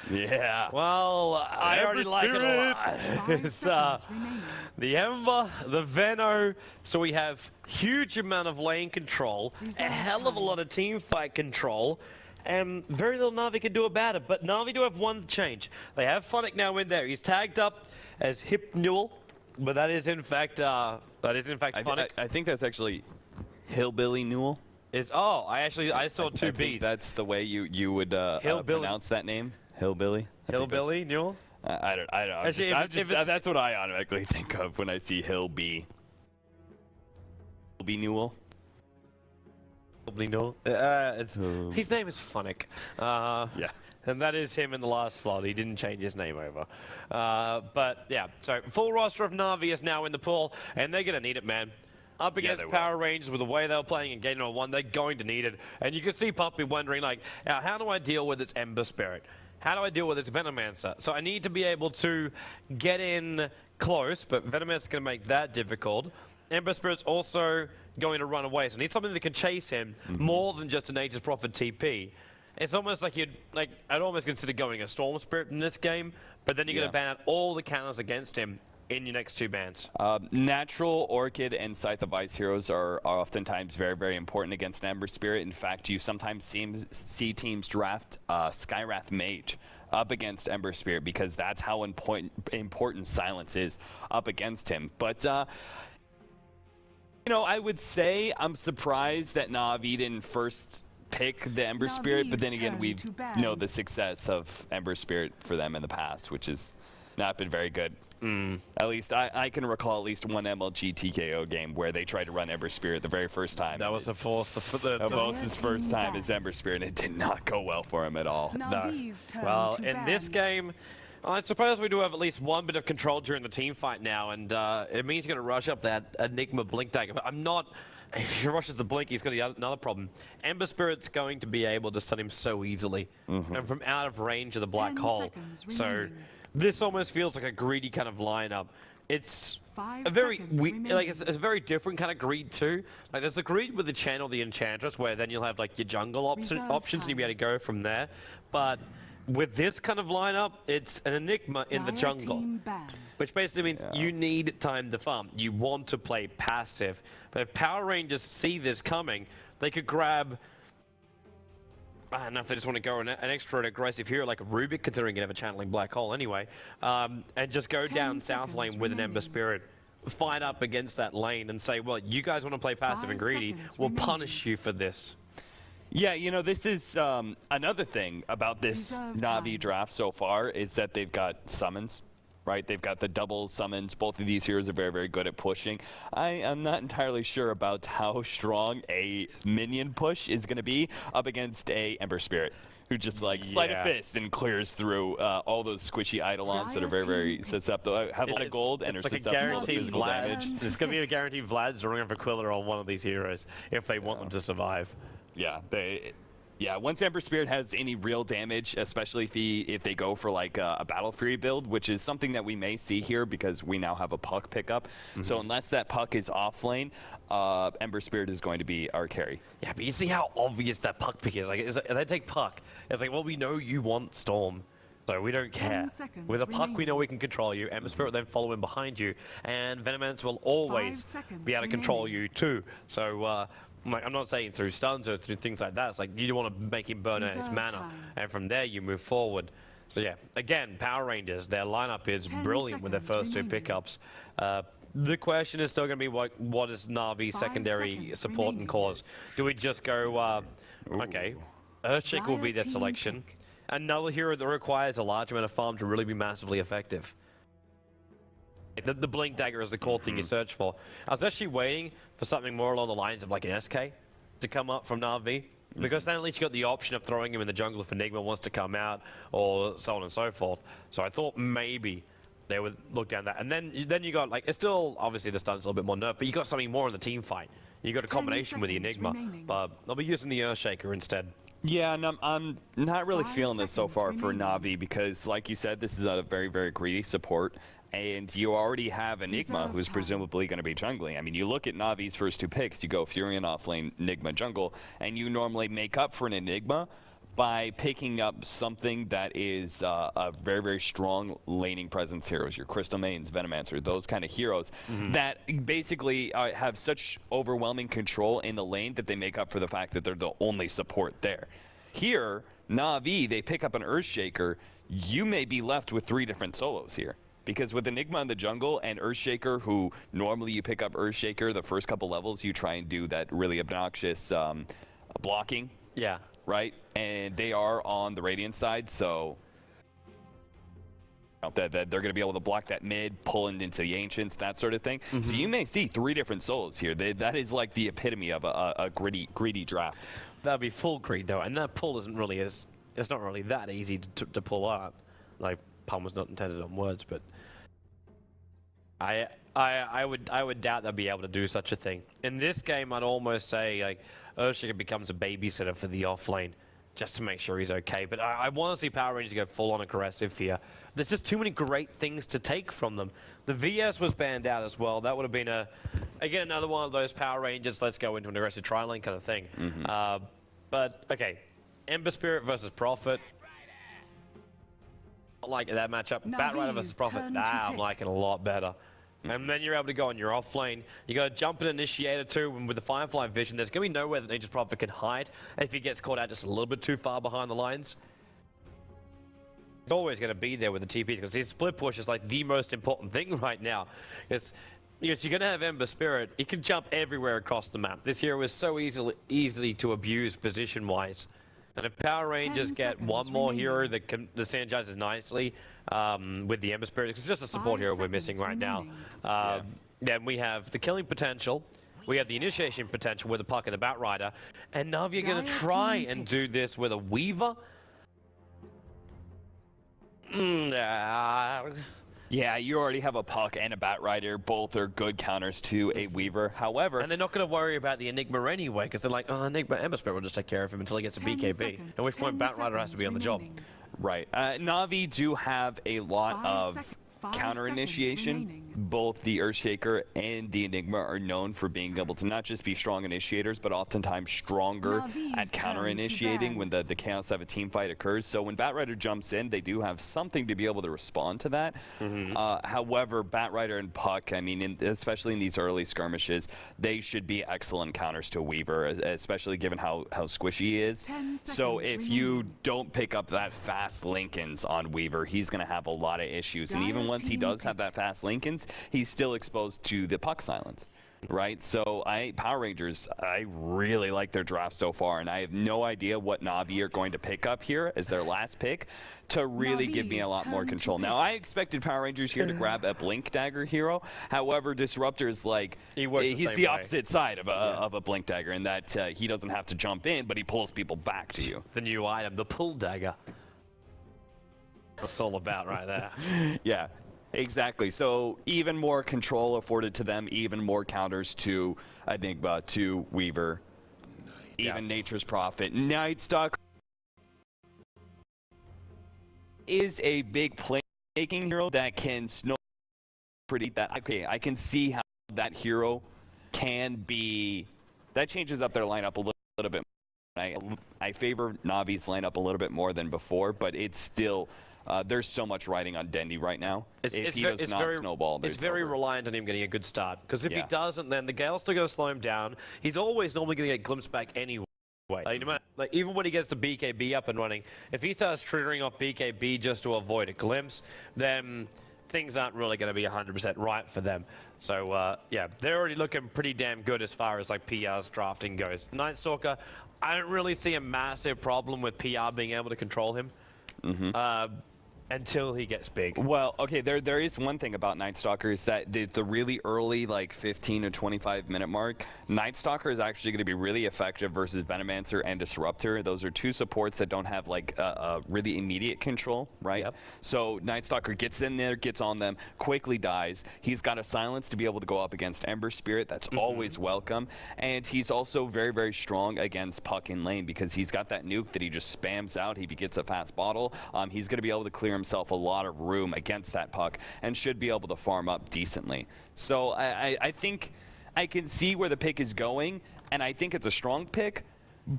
Yeah. Well, I already like it a lot. It's the Ember, the Veno, so we have huge amount of lane control, a hell of a lot of team fight control, and very little Navi can do about it. But Navi do have one change. They have Phonic now in there. He's tagged up as Hip Newell, but that is in fact Phonic. I think that's actually Hillbilly Newell. I saw two I B's. think that's the way you would pronounce that name. Hillbilly. Hillbilly Newell? I don't. Actually, That's what I automatically think of when I see Hillby. Hillby Newell. Probably Newell. His name is Phonic. Yeah. And that is him in the last slot. He didn't change his name over. But yeah, so full roster of Navi is now in the pool, and they're going to need it, man. Up against Power Rangers with the way they were playing in Game No. 1, they're going to need it. And you can see Puppy wondering, like, how do I deal with this Ember Spirit? How do I deal with this Venomancer? So I need to be able to get in close, but Venomancer's going to make that difficult. Ember Spirit's also going to run away, so I need something that can chase him more than just a Nature's Prophet TP. It's almost like I'd almost consider going a Storm Spirit in this game, but then you're going to ban out all the counters against him in your next two bans. Natural, Orchid, and Scythe of Ice heroes are oftentimes very, very important against Ember Spirit. In fact, you sometimes see teams draft Skywrath Mage up against Ember Spirit because that's how important Silence is up against him. But you know, I would say I'm surprised that Navi didn't first pick the Ember Spirit, but then again, we know the success of Ember Spirit for them in the past, which has not been very good. At least I can recall at least one MLG TKO game where they tried to run Ember Spirit the very first time. That was a force. His first time as Ember Spirit, and it did not go well for him at all. No. Well, in this game, I suppose we do have at least one bit of control during the team fight now, and it means he's going to rush up that Enigma Blink Dagger. But I'm not. If he rushes the Blink, he's got another problem. Ember Spirit's going to be able to stun him so easily, and from out of range of the black hole. So this almost feels like a greedy kind of lineup. It's a very it's a very different kind of greed too. Like there's a greed with the channel, the Enchantress, where then you'll have like your jungle options and you'll be able to go from there. But with this kind of lineup, it's an Enigma in the jungle, which basically means you need time to farm. You want to play passive. But if Power Rangers see this coming, they could grab, I don't know if they just want to go an extra aggressive hero like a Rubik, considering you have a channeling black hole anyway, and just go down south lane with an Ember Spirit, fight up against that lane and say, well, you guys want to play passive and greedy, we'll punish you for this. Yeah, you know, this is another thing about this Navi draft so far is that they've got summons, right? They've got the double summons. Both of these heroes are very, very good at pushing. I am not entirely sure about how strong a minion push is going to be up against a Ember Spirit, who just like sleight of fist and clears through all those squishy Eidolons that are very, very susceptible, have a lot of gold and are susceptible to physical damage. It's going to be a guaranteed Vlad's running for Quiller on one of these heroes if they want them to survive. Yeah, once Ember Spirit has any real damage, especially if they go for like a Battle Fury build, which is something that we may see here because we now have a Puck pickup. So unless that Puck is off lane, Ember Spirit is going to be our carry. Yeah, but you see how obvious that Puck pick is. Like, they take Puck. It's like, well, we know you want Storm, so we don't care. With a Puck, we know we can control you. Ember Spirit will then follow in behind you, and Venomancer will always be able to control you too. So, I'm not saying through stuns or through things like that. It's like you want to make him burn out his mana, and from there you move forward. So yeah, again, Power Rangers, their lineup is brilliant with their first two pickups. The question is still going to be what is Navi's secondary support and cause? Do we just go, okay, Earthshake will be their selection. Another hero that requires a large amount of farm to really be massively effective. The Blink Dagger is the core thing you search for. I was actually waiting for something more along the lines of like an SK to come up from Navi, because then at least you got the option of throwing him in the jungle if Enigma wants to come out, or so on and so forth. So I thought maybe they would look down that. And then you got, like, it's still, obviously the stun's a little bit more nerf, but you got something more in the team fight. You got a combination with the Enigma, but I'll be using the Earthshaker instead. Yeah, and I'm not really feeling this so far for Navi because, like you said, this is a very, very greedy support. And you already have Enigma, who's presumably going to be jungling. I mean, you look at Navi's first two picks, you go Furion off lane, Enigma jungle, and you normally make up for an Enigma by picking up something that is a very, very strong laning presence heroes, your Crystal Maidens, Venomancer, those kind of heroes that basically have such overwhelming control in the lane that they make up for the fact that they're the only support there. Here, Navi, they pick up an Earthshaker, you may be left with 3 different solos here. Because with Enigma in the jungle and Earthshaker, who normally you pick up Earthshaker the first couple levels, you try and do that really obnoxious blocking. Yeah. Right? And they are on the Radiant side, so that they're going to be able to block that mid, pull into the Ancients, that sort of thing. So you may see 3 different solos here. That is like the epitome of a greedy draft. That'd be full greed though, and that pull isn't really it's not really that easy to pull out. Like, pun was not intended on words, but I would doubt they'll be able to do such a thing. In this game, I'd almost say like Earthshaker becomes a babysitter for the off lane, just to make sure he's okay. But I want to see Power Rangers go full on aggressive here. There's just too many great things to take from them. The VS was banned out as well. That would have been again another one of those Power Rangers, let's go into an aggressive tri-lane kind of thing. But okay, Ember Spirit versus Prophet. I like that matchup. Batrider versus Prophet. I'm liking a lot better. And then you're able to go on your off lane. You got to jump an Initiator too, and with the Firefly Vision, there's going to be nowhere that Nature's Prophet can hide. And if he gets caught out just a little bit too far behind the lines, he's always going to be there with the TPs, because his split push is like the most important thing right now. Because you're going to have Ember Spirit. He can jump everywhere across the map. This hero is so easily to abuse position-wise. And if Power Rangers get one more hero that synergizes nicely with the Ember Spirit, because it's just a support hero we're missing right now, then we have the killing potential, we have the initiation potential with the Puck and the Batrider, and Navi are going to try and do this with a Weaver. Yeah, you already have a Puck and a Batrider. Both are good counters to a Weaver. However, and they're not going to worry about the Enigma anyway, because they're like, oh, Enigma, Ember Spirit will just take care of him until he gets a BKB. At which point, Batrider has to be on the job. Right. Navi do have a lot of counter initiation. Both the Earthshaker and the Enigma are known for being able to not just be strong initiators, but oftentimes stronger at counter initiating when the Chaos 7 team fight occurs. So when Batrider jumps in, they do have something to be able to respond to that. However, Batrider and Puck, I mean, especially in these early skirmishes, they should be excellent counters to Weaver, especially given how squishy he is. So if you don't pick up that fast Lincolns on Weaver, he's going to have a lot of issues. And even once he does have that fast Lincolns, he's still exposed to the Puck silence, right? So Power Rangers, I really like their draft so far, and I have no idea what Navi are going to pick up here as their last pick to really give me a lot more control. Now, I expected Power Rangers here to grab a Blink Dagger hero. However, Disruptor is like, he's the opposite side of a Blink Dagger, in that he doesn't have to jump in, but he pulls people back to you. The new item, the Pull Dagger. That's all about right there. Yeah. Exactly. So even more control afforded to them, even more counters to Enigma, to Weaver, even Nature's Prophet. Nightstalker is a big playmaking hero that can snow pretty that. Okay, I can see how that hero can be. That changes up their lineup a little bit. I favor Navi's lineup a little bit more than before, but it's still. There's so much riding on Dendy right now. If he does not snowball, it's very reliant on him getting a good start. Because if he doesn't, then the Gale's still going to slow him down. He's always normally going to get glimpsed back anyway. Like, even when he gets the BKB up and running, if he starts triggering off BKB just to avoid a glimpse, then things aren't really going to be 100% right for them. So, yeah, they're already looking pretty damn good as far as, like, PR's drafting goes. Nightstalker, I don't really see a massive problem with PR being able to control him. Until he gets big. Well, okay, there is one thing about Nightstalker, is that the really early, like 15 to 25 minute mark, Nightstalker is actually going to be really effective versus Venomancer and Disruptor. Those are two supports that don't have like a really immediate control, right? Yep. So Nightstalker gets in there, gets on them, quickly dies. He's got a silence to be able to go up against Ember Spirit. That's always welcome. And he's also very, very strong against Puck in lane, because he's got that nuke that he just spams out. If he gets a fast bottle, he's going to be able to clear himself a lot of room against that Puck and should be able to farm up decently. So I think I can see where the pick is going, and I think it's a strong pick,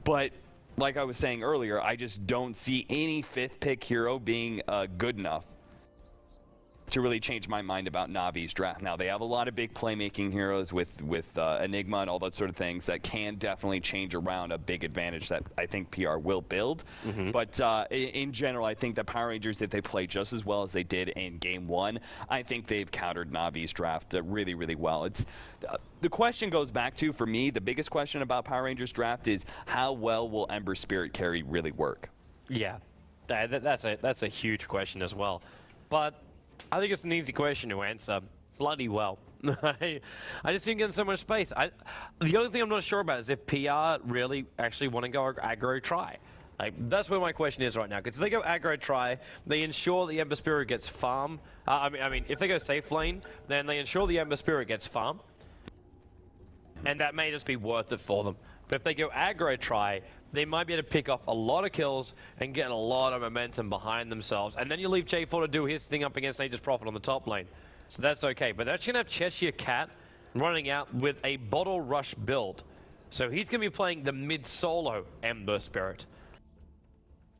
but like I was saying earlier, I just don't see any 5th pick hero being good enough to really change my mind about Navi's draft. Now, they have a lot of big playmaking heroes with Enigma and all those sort of things that can definitely change around a big advantage that I think PR will build. But in general, I think the Power Rangers, if they play just as well as they did in Game 1, I think they've countered Navi's draft really, really well. It's the question goes back to, for me, the biggest question about Power Rangers draft is how well will Ember Spirit carry really work? Yeah, that's a huge question as well. But I think it's an easy question to answer bloody well. I just think getting so much space. The only thing I'm not sure about is if PR really actually want to go aggro try. Like, that's where my question is right now. Because if they go aggro try, they ensure the Ember Spirit gets farm. I mean, if they go safe lane, then they ensure the Ember Spirit gets farm. And that may just be worth it for them. But if they go aggro try, they might be able to pick off a lot of kills and get a lot of momentum behind themselves. And then you leave J4 to do his thing up against Aegis Prophet on the top lane. So that's okay. But they're actually going to have Cheshire Cat running out with a bottle rush build. So he's going to be playing the mid-solo Ember Spirit,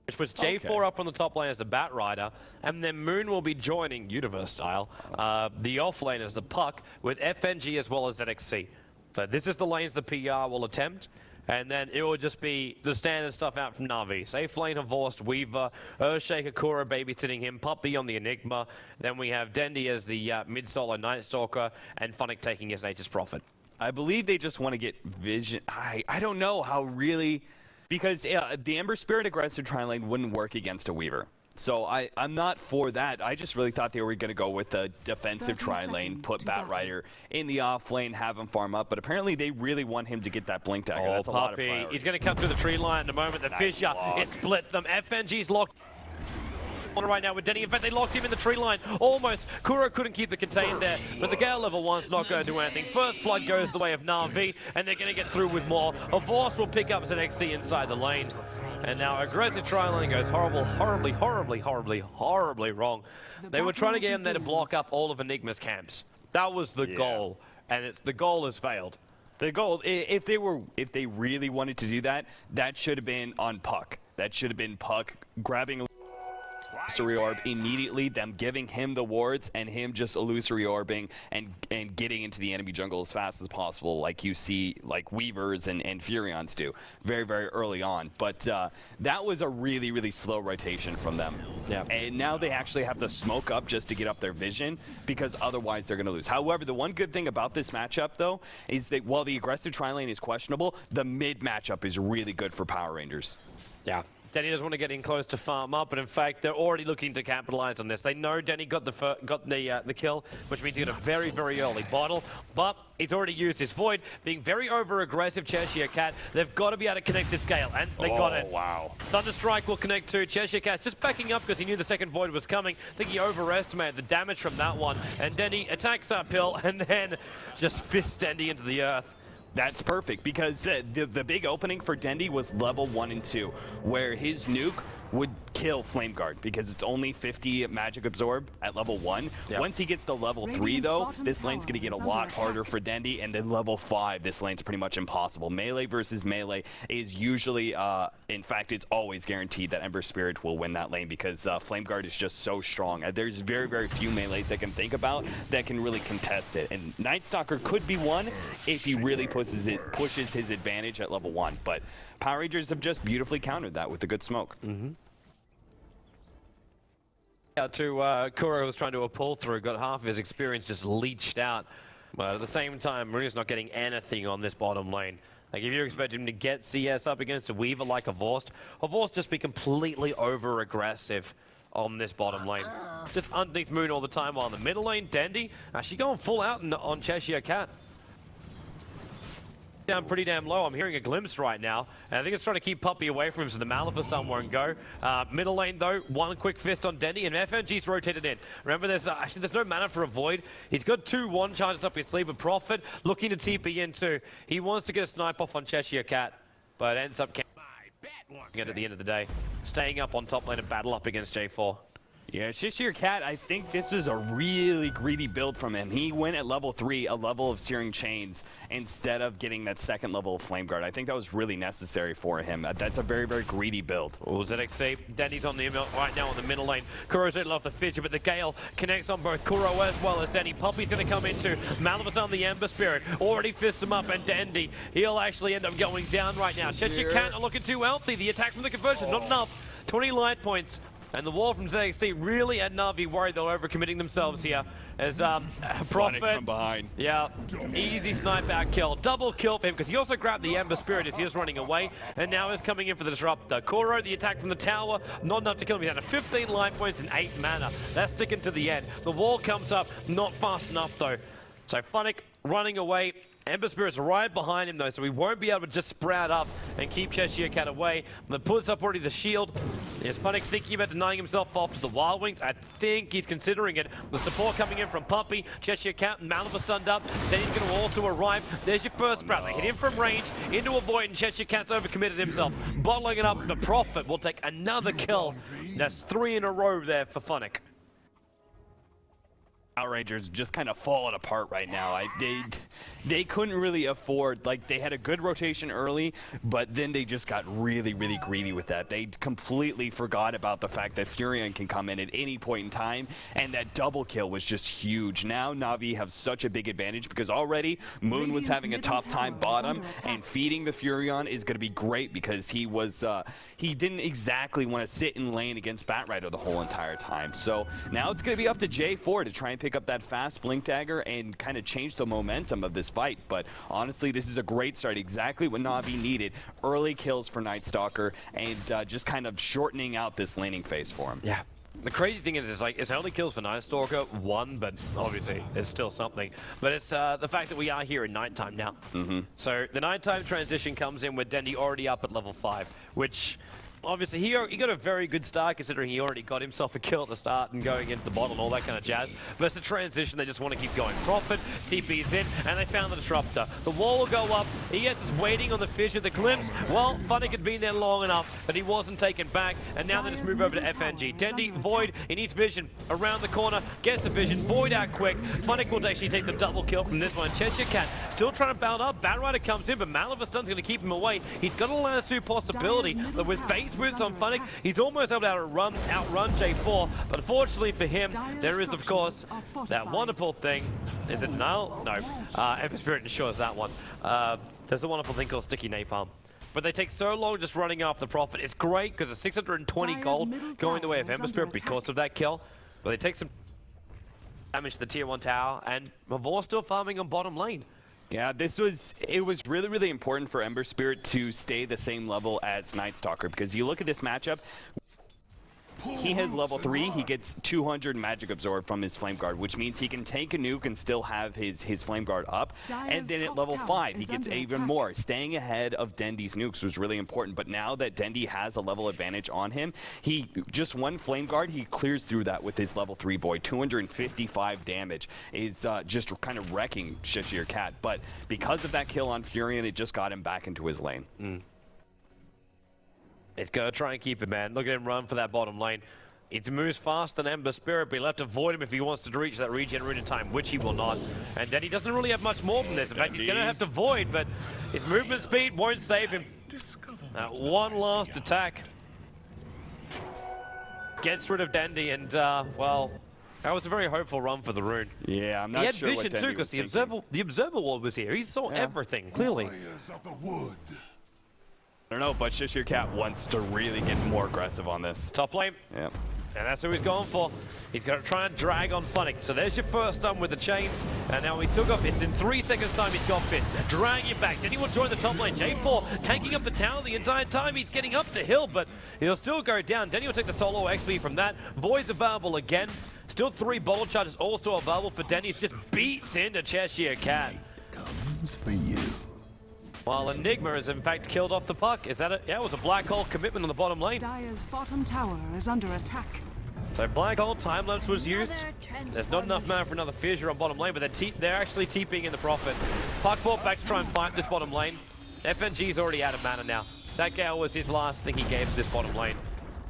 which puts J4 up on the top lane as a Bat Rider, and then Moon will be joining, Universe style, the off lane as the Puck, with FNG as well as ZXC. So this is the lanes the PR will attempt, and then it will just be the standard stuff out from Navi. Safe lane, Havorst, Weaver, Earthshaker, Kura babysitting him, Puppy on the Enigma. Then we have Dendy as the mid-solo Night Stalker, and Funnick taking his Nature's Prophet. I believe they just want to get vision. I don't know how really, because the Ember Spirit aggressive tri-lane wouldn't work against a Weaver. So I'm not for that. I just really thought they were going to go with the defensive tri-lane, put Bat Rider in the off lane, have him farm up. But apparently they really want him to get that Blink Dagger. Oh, that's a lot of priority. He's going to come through the tree line in a moment. The Fissure is split them. FNG's locked right now with Denny. In fact, they locked him in the tree line. Almost. Kuro couldn't keep the contain there, but the Gale level 1's not going to do anything. First blood goes the way of Navi, and they're going to get through with more. Havorst will pick up ZXC inside the lane. And now aggressive tri-lane goes horribly wrong. They were trying to get him there to block up all of Enigma's camps. That was the goal, and the goal has failed. The goal, if they really wanted to do that, that should have been on Puck. That should have been Puck grabbing illusory orb immediately, them giving him the wards and him just illusory orbing and getting into the enemy jungle as fast as possible, like you see like Weavers and Furions do very early on. But that was a really slow rotation from them. Yeah. And now they actually have to smoke up just to get up their vision, because otherwise they're going to lose. However, the one good thing about this matchup though is that while the aggressive tri-lane is questionable, the mid matchup is really good for Power Rangers. Yeah. Denny doesn't want to get in close to farm up, but in fact, they're already looking to capitalize on this. They know Denny got the kill, which means he got a very early bottle, but he's already used his Void, being very over-aggressive. Cheshire Cat, they've got to be able to connect this Gale, and they got it. Wow. Thunderstrike will connect too. Cheshire Cat's just backing up because he knew the second Void was coming. I think he overestimated the damage from that one, and Denny attacks uphill, and then just fists Dendy into the earth. That's perfect, because the big opening for Dendy was level 1 and 2, where his nuke would kill Flame Guard because it's only 50 magic absorb at level 1. Yep. Once he gets to level 3 though, this lane's going to get a lot harder for Dendy, and then level 5, this lane's pretty much impossible. Melee versus melee is usually, in fact, it's always guaranteed that Ember Spirit will win that lane, because Flame Guard is just so strong. There's very few melees I can think about that can really contest it, and Night Stalker could be one if he really pushes his advantage at level 1, but Power Rangers have just beautifully countered that with the good smoke. Kuro was trying to pull through, got half of his experience just leached out. But at the same time, Marina's not getting anything on this bottom lane. Like, if you expect him to get CS up against a Weaver like Havorst just be completely over-aggressive on this bottom lane. Just underneath Moon all the time, while on the middle lane, Dendy actually going full out on Cheshire Cat. Down pretty damn low. I'm hearing a glimpse right now, and I think it's trying to keep Puppy away from him so the Maleficent won't go. Middle lane though, one quick fist on Dendy, and FNG's rotated in. Remember, there's no mana for a Void. He's got 2 1 charges up his sleeve, but Prophet looking to TP in too. He wants to get a snipe off on Cheshire Cat, but ends up at the end of the day, staying up on top lane and battle up against J4. Yeah, Cheshire Cat, I think this is a really greedy build from him. He went at level 3, a level of Searing Chains, instead of getting that second level of Flame Guard. I think that was really necessary for him. That's a very, very greedy build. Oh, ZXC, Danny's on the right now on the middle lane. Kuro's in love the Fissure, but the Gale connects on both Kuro as well as Danny. Puppy's going to come into Malavus on the Ember Spirit. Already fists him up, and Dandy, he'll actually end up going down right now. Cheshire Cat not looking too healthy. The attack from the conversion, not enough. 20 light points. And the wall from ZXC really had Navi worried they're overcommitting themselves here. As Prophet from behind. Yeah, easy snipe out kill. Double kill for him because he also grabbed the Ember Spirit as he was running away. And now is coming in for the Disruptor. Kuro, the attack from the tower, not enough to kill him. He's down to 15 life points and 8 mana. That's sticking to the end. The wall comes up, not fast enough though. So Funnick running away. Ember Spirit's right behind him though, so he won't be able to just sprout up and keep Cheshire Cat away. But puts up already the shield. Is Funnick thinking about denying himself off to the Wild Wings? I think he's considering it. The support coming in from Puppy, Cheshire Cat, and Malavus stunned up. Then he's going to also arrive. There's your first sprout. They hit him from range into a void, and Cheshire Cat's overcommitted himself. Bottling it up. The Prophet will take another kill. That's 3 in a row there for Funnick. Outragers just kind of falling apart right now. They couldn't really afford, like, they had a good rotation early, but then they just got really, really greedy with that. They completely forgot about the fact that Furion can come in at any point in time, and that double kill was just huge. Now Navi have such a big advantage because already Moon was having a tough time bottom, and feeding the Furion is going to be great because he didn't exactly want to sit in lane against Batrider the whole entire time. So now it's going to be up to J4 to try and pick up that fast Blink Dagger and kind of change the momentum of this fight. But honestly, this is a great start, exactly what Navi needed. Early kills for Night Stalker and just kind of shortening out this laning phase for him. Yeah. The crazy thing is, it's only kills for Night Stalker, 1, but obviously it's still something. But it's the fact that we are here in nighttime now. So the nighttime transition comes in with Dendy already up at level 5, which obviously he got a very good start considering he already got himself a kill at the start and going into the bottle and all that kind of jazz. But it's a transition, they just want to keep going. Prophet, TP is in, and they found the Disruptor. The wall will go up, ES is waiting on the Fissure, the Glimpse. Well, Funnick had been there long enough, but he wasn't taken back, and now they just move over to FNG. Dendy, Void, he needs vision around the corner, gets the vision, Void out quick. Funnick will actually take the double kill from this one. Cheshire Cat still trying to bound up, Batrider comes in, but Malavus Stun's going to keep him away. He's got a lasso possibility, but with phase boots on Funnick, he's almost able to outrun J4, but unfortunately for him, there is of course that wonderful thing. Is it null? No. Ember Spirit ensures that one. There's a wonderful thing called Sticky Napalm. But they take so long just running off the Prophet. It's great because it's 620 gold going the way of Ember Spirit because of that kill. But they take some damage to the tier 1 tower, and Mavor still farming on bottom lane. Yeah, it was really, really important for Ember Spirit to stay the same level as Night Stalker because you look at this matchup, he has level 3, he gets 200 magic absorb from his Flame Guard, which means he can take a nuke and still have his Flame Guard up. And then at level 5, he gets even more. Staying ahead of Dendy's nukes was really important, but now that Dendy has a level advantage on him, he just one Flame Guard, he clears through that with his level 3 Void. 255 damage is just kind of wrecking Cheshire Cat, but because of that kill on Furion, it just got him back into his lane. It's going to try and keep it, man. Look at him run for that bottom lane. It moves faster than Ember Spirit, but he'll have to avoid him if he wants to reach that regen rune in time, which he will not. And then he doesn't really have much more than this. In fact, he's going to have to void, but his movement speed won't save him. One last attack gets rid of Dandy, and well, that was a very hopeful run for the rune. Yeah, I'm not sure what Dandy was thinking. He had vision too, because the Observer Ward was here. He saw everything, clearly. I don't know, but Cheshire Cat wants to really get more aggressive on this. Top lane. Yeah. And that's who he's going for. He's going to try and drag on Funnick. So there's your first stun with the chains. And now he's still got Fist. In 3 seconds time, he's got Fist. Drag it back. Then he will join the top lane. J4 taking up the tower the entire time. He's getting up the hill, but he'll still go down. Then he'll take the solo XP from that. Void's available again. Still 3 bottle charges also available for Denny. It just beats into Cheshire Cat. Comes for you. While Enigma is in fact killed off the puck. Is that it? Yeah, it was a black hole commitment on the bottom lane. Dire's bottom tower is under attack. So black hole time lapse was used. There's not enough mana for another Fissure on bottom lane, but they're actually TPing in the Prophet. Puck brought back to try and fight this bottom lane. FNG's already out of mana now. That Gale was his last thing he gave to this bottom lane.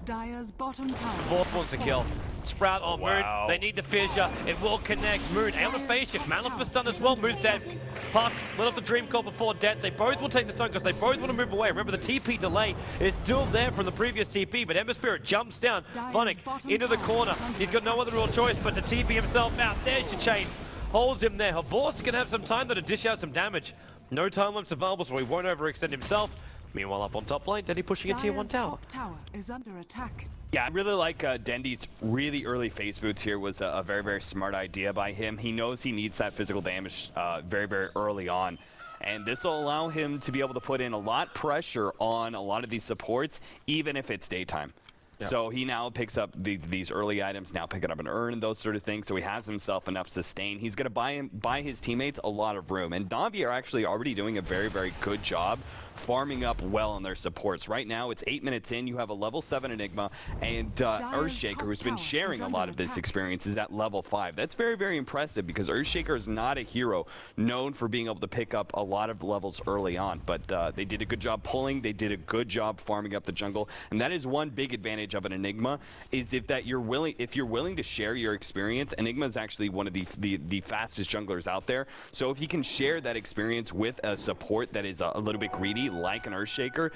Dire's bottom tower. Fourth wants to kill. Sprout on Wow. Moon. They need the fissure. It will connect. Moon, able to face shift. Manifest done as well. Moon's dead. Puck lit up the Dream Core before death. They both will take the stun because they both want to move away. Remember, the TP delay is still there from the previous TP, but Ember Spirit jumps down. Funnick into the corner. He's got no other real choice but to TP himself out. There's your chain. Holds him there. Havorst can have some time though to dish out some damage. No time limits available, so he won't overextend himself. Meanwhile, up on top lane, Dendy pushing a tier 1 tower. Top tower is under attack. Yeah, I really like Dendy's really early phase boots here was a very, very smart idea by him. He knows he needs that physical damage very, very early on. And this will allow him to be able to put in a lot pressure on a lot of these supports, even if it's daytime. Yep. So he now picks up these early items, now picking up an urn and those sort of things. So he has himself enough sustain. He's going to buy his teammates a lot of room. And Navi are actually already doing a very, very good job farming up well on their supports. Right now, it's 8 minutes in. You have a level 7 Enigma, and Earthshaker, who's been sharing a lot of this experience, is at level 5. That's very, very impressive because Earthshaker is not a hero known for being able to pick up a lot of levels early on. But they did a good job pulling. They did a good job farming up the jungle, and that is one big advantage of an Enigma, is if you're willing to share your experience. Enigma is actually one of the fastest junglers out there. So if he can share that experience with a support that is a little bit greedy, like an Earthshaker,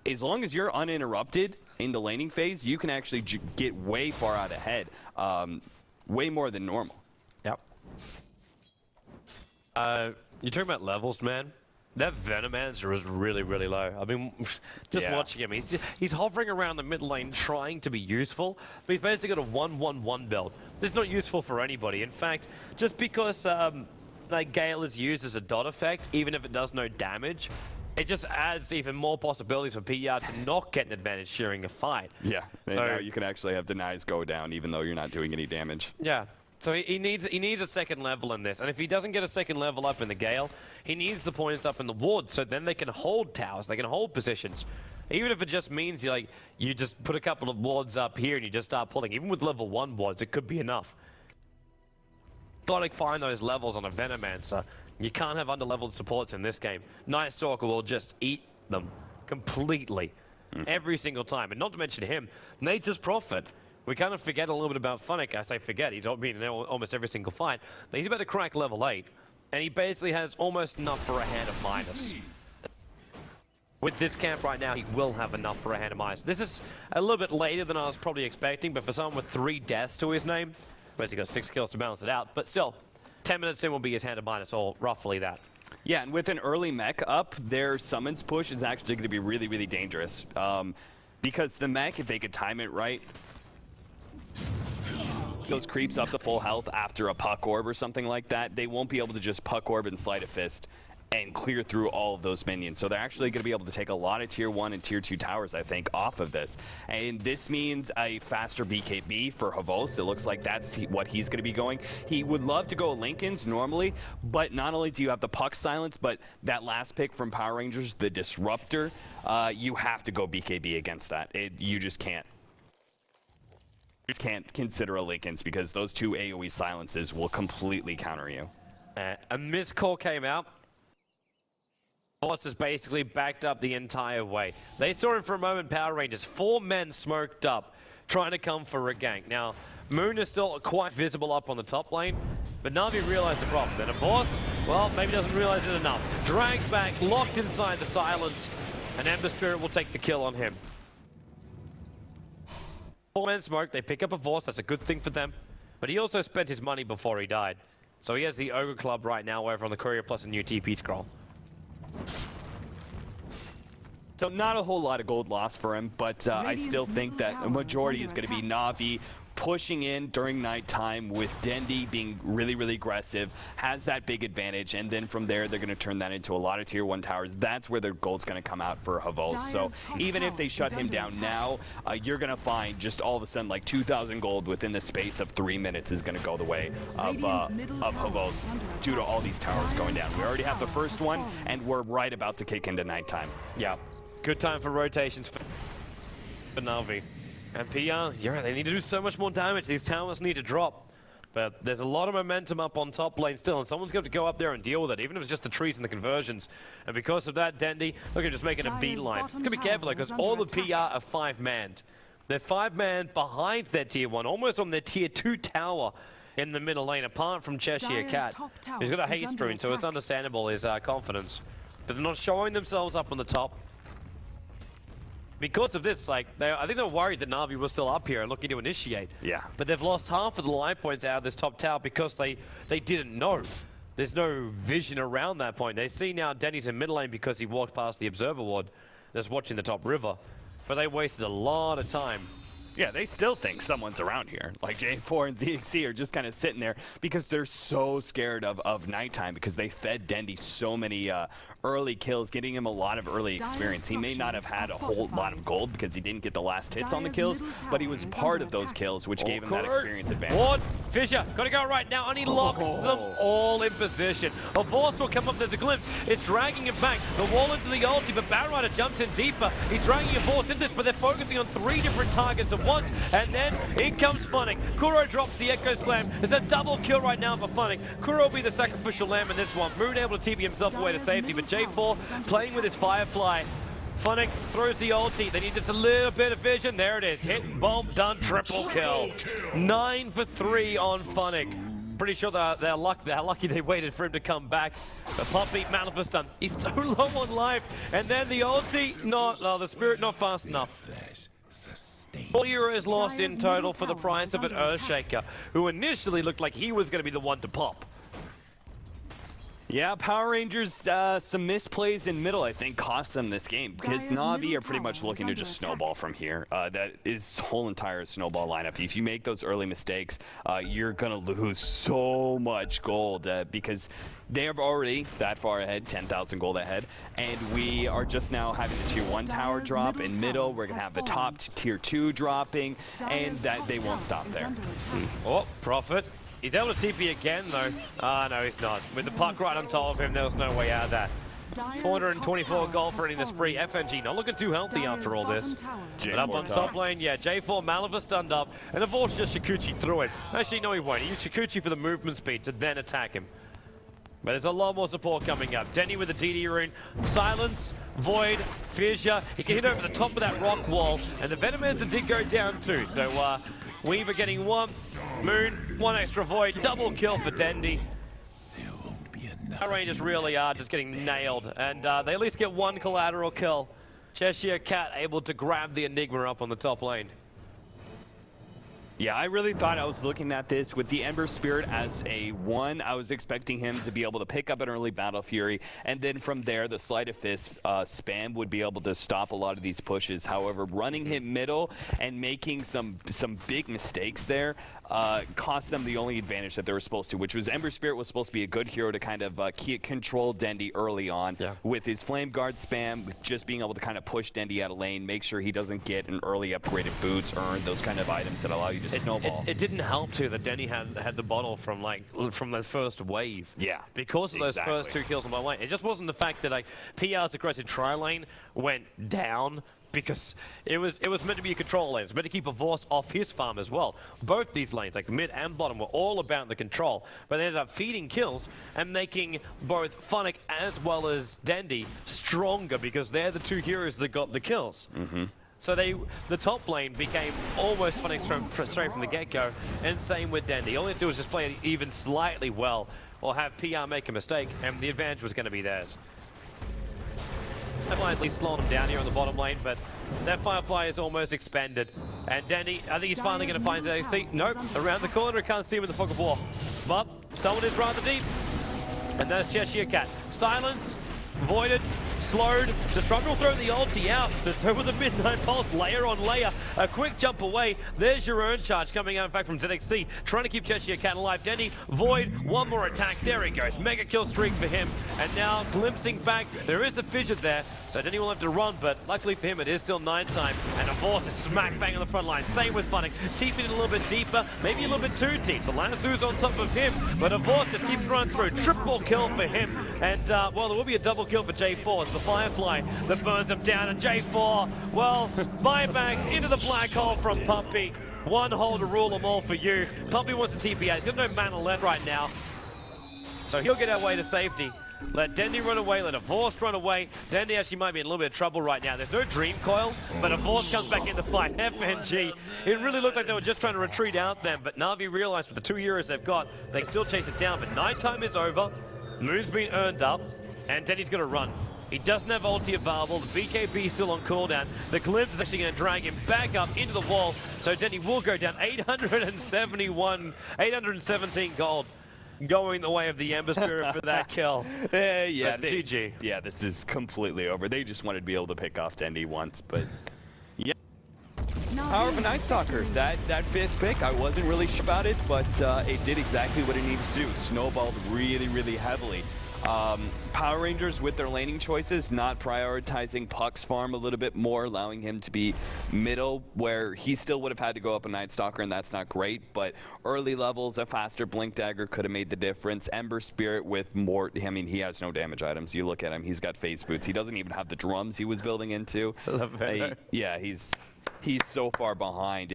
as long as you're uninterrupted in the laning phase, you can actually get way far out ahead, way more than normal. Yep. You're talking about levels, man. That Venom answer is really, really low. I mean, just watching him, he's hovering around the mid lane trying to be useful, but he's basically got a 1-1-1 build. This is not useful for anybody. In fact, just because like Gale is used as a dot effect, even if it does no damage, it just adds even more possibilities for PR to not get an advantage during a fight. Yeah, so now you can actually have denies go down even though you're not doing any damage. Yeah. So he needs a second level in this, and if he doesn't get a second level up in the Gale, he needs the points up in the ward, so then they can hold towers, they can hold positions. Even if it just means you just put a couple of wards up here and you just start pulling. Even with level 1 wards, it could be enough. Gotta find those levels on a Venomancer. You can't have underleveled supports in this game. Night Stalker will just eat them completely every single time, and not to mention him, Nature's Prophet. We kind of forget a little bit about Funnick. I say forget, he's been in almost every single fight. But he's about to crack level 8, and he basically has almost enough for a hand of minus. With this camp right now, he will have enough for a hand of minus. This is a little bit later than I was probably expecting, but for someone with 3 deaths to his name, basically got 6 kills to balance it out, but still, 10 minutes in will be his hand of minus, or roughly that. Yeah, and with an early mech up, their summons push is actually going to be really, really dangerous. Because the mech, if they could time it right, those creeps up to full health after a puck orb or something like that, they won't be able to just puck orb and slide a fist and clear through all of those minions. So they're actually going to be able to take a lot of tier 1 and tier 2 towers, I think, off of this. And this means a faster BKB for Havorst. It looks like that's what he's going to be going. He would love to go Linken's normally, but not only do you have the puck silence, but that last pick from Power Rangers, the Disruptor, you have to go BKB against that. You just can't. You just can't consider a Linken's because those 2 AoE silences will completely counter you. A missed call came out. Boss has basically backed up the entire way. They saw him for a moment, Power Rangers. 4 men smoked up, trying to come for a gank. Now, Moon is still quite visible up on the top lane, but Navi realized the problem. Then a boss, well, maybe doesn't realize it enough. Dragged back, locked inside the silence, and Ember Spirit will take the kill on him. 4 men smoked, they pick up a Vorce, that's a good thing for them. But he also spent his money before he died. So he has the Ogre Club right now over on the Courier plus a new TP scroll. So not a whole lot of gold lost for him, but I still think that a majority is going to be Navi pushing in during nighttime with Dendy being really, really aggressive, has that big advantage, and then from there they're going to turn that into a lot of tier 1 towers. That's where their gold's going to come out for Havorst. So even if they shut him down now, you're going to find just all of a sudden like 2,000 gold within the space of 3 minutes is going to go the way of Havorst due to all these towers going down. We already have the first one, and we're right about to kick into nighttime. Yeah, good time for rotations for Navi. And PR, you're right, they need to do so much more damage. These towers need to drop. But there's a lot of momentum up on top lane still, and someone's going to go up there and deal with it, even if it's just the trees and the conversions. And because of that, Dendy, look at just making a beeline. It's going to be careful, though, because all the PR are 5-manned. They're 5-man behind their tier 1, almost on their tier 2 tower in the middle lane, apart from Cheshire Cat. He's got a haste rune, so it's understandable his confidence. But they're not showing themselves up on the top. Because of this, like, I think they're worried that Navi was still up here and looking to initiate. Yeah. But they've lost half of the life points out of this top tower because they didn't know. There's no vision around that point. They see now Denny's in mid lane because he walked past the observer ward that's watching the top river. But they wasted a lot of time. Yeah, they still think someone's around here. Like J4 and ZXC are just kind of sitting there because they're so scared of nighttime because they fed Dendy so many early kills, getting him a lot of early experience. He may not have had a whole lot of gold because he didn't get the last hits on the kills, but he was part of those kills, which gave him that experience advantage. Ward, Fisher, gotta go right now, and he locks them all in position. A Boss will come up, there's a glimpse. It's dragging him back. The wall into the ulti, but Batrider jumps in deeper. He's dragging a Boss into this, but they're focusing on 3 different targets at once, and then in comes Funnick. Kuro drops the Echo Slam. There's a double kill right now for Funnick. Kuro will be the sacrificial lamb in this one. Moon able to TP himself away to safety, but J4 playing with his Firefly. Funnick throws the ulti. They need just a little bit of vision. There it is. Hit, bomb, done, triple kill. 9 for 3 on Funnick. Pretty sure they're lucky they waited for him to come back. The Puppy Manifestant. He's so low on life. And then the ulti, the Spirit not fast enough. 4 euros lost in total for the price of an Earthshaker, who initially looked like he was going to be the one to pop. Yeah, Power Rangers, some misplays in middle, I think, cost them this game because Navi are pretty much looking to just snowball from here. That is whole entire snowball lineup. If you make those early mistakes, you're going to lose so much gold because they are already that far ahead, 10,000 gold ahead, and we are just now having the tier 1 tower drop in middle. We're going to have the top tier 2 dropping, and that they won't stop there. Oh, Prophet. He's able to TP again, though. No, he's not. With the puck right on top of him, there was no way out of that. 424 gold for ending the spree. FNG not looking too healthy after all this. But up on top lane, yeah, J4 Malava stunned up, and of course just Shikuchi through it. Actually, no, he won't. He used Shikuchi for the movement speed to then attack him. But there's a lot more support coming up. Denny with the DD rune. Silence, Void, Fissure. He can hit over the top of that rock wall, and the Venomancer did go down too. So Weaver getting 1, Moon, 1 extra Void, double kill for Dendy. Our Rangers really are just getting nailed, and they at least get 1 collateral kill. Cheshire Cat able to grab the Enigma up on the top lane. Yeah, I really thought I was looking at this with the Ember Spirit as a 1. I was expecting him to be able to pick up an early Battle Fury, and then from there, the Sleight of Fist spam would be able to stop a lot of these pushes. However, running him middle and making some big mistakes there cost them the only advantage that they were supposed to, which was Ember Spirit was supposed to be a good hero to kind of control Dendy early on with his Flame Guard spam, with just being able to kind of push Dendy out of lane, make sure he doesn't get an early upgraded boots, earn those kind of items that allow you to snowball. It didn't help too that Denny had the bottle from the first wave. Yeah, because of those first 2 kills on my lane. It just wasn't the fact that PR's aggressive tri lane went down, because it was meant to be a control lane. It was meant to keep a Vorst off his farm as well. Both these lanes, like mid and bottom, were all about the control, but they ended up feeding kills and making both Funnick as well as Dendy stronger because they're the 2 heroes that got the kills. So the top lane became almost Funnick straight from the get-go, and same with Dendy. All they had to do was just play it even slightly well, or have PR make a mistake, and the advantage was going to be theirs. That might at least slow them down here on the bottom lane, but that Firefly is almost expended. And Dendy, I think he's finally going to find his AC. Nope, around the corner, can't see him in the fog of war. But someone is rather deep. And that's Cheshire Cat. Silence, voided, slowed. Disruptor will throw the ulti out, but so will the Midnight Pulse, layer on layer. A quick jump away. There's your Urn Charge coming out, in fact, from ZXC, trying to keep Cheshire Cat alive. Denny, Void, 1 more attack. There he goes. Mega kill streak for him. And now, glimpsing back, there is a fissure there, so Denny will have to run, but luckily for him, it is still nighttime. And the Force is smack bang on the front line. Same with Funnick. TPing a little bit deeper, maybe a little bit too deep. The Lanasu's on top of him, but Force just keeps running through. Triple kill for him. And, well, there will be a double kill for J4. It's the Firefly that burns him down, and J4, well, buybacks into the black hole from Puppy. 1 hole to rule them all for you. Puppy wants a TPA. He's got no mana left right now, so he'll get our way to safety. Let Dendy run away, let Avorst run away. Dendy actually might be in a little bit of trouble right now. There's no Dream Coil, but Avorst comes back in the fight. FNG, it really looked like they were just trying to retreat out then, but Navi realized with the 2 heroes they've got, they can still chase it down, but nighttime is over. Moon's been earned up, and Dendy's gonna run. He doesn't have ulti available, the BKB is still on cooldown. The Glimpse is actually gonna drag him back up into the wall, so Dendy will go down 817 gold. Going the way of the Ember Spirit for that kill. Yeah, GG. Yeah, this is completely over. They just wanted to be able to pick off Dendy once, but yeah. Power of a Night Stalker. That fifth pick, I wasn't really sure about it, but it did exactly what it needed to do. It snowballed really, really heavily. Power Rangers with their laning choices, not prioritizing Puck's farm a little bit more, allowing him to be middle, where he still would have had to go up a Night Stalker, and that's not great, but early levels, a faster Blink Dagger could have made the difference. Ember Spirit with more, I mean, he has no damage items. You look at him, he's got phase boots. He doesn't even have the drums he was building into. Yeah, he's so far behind.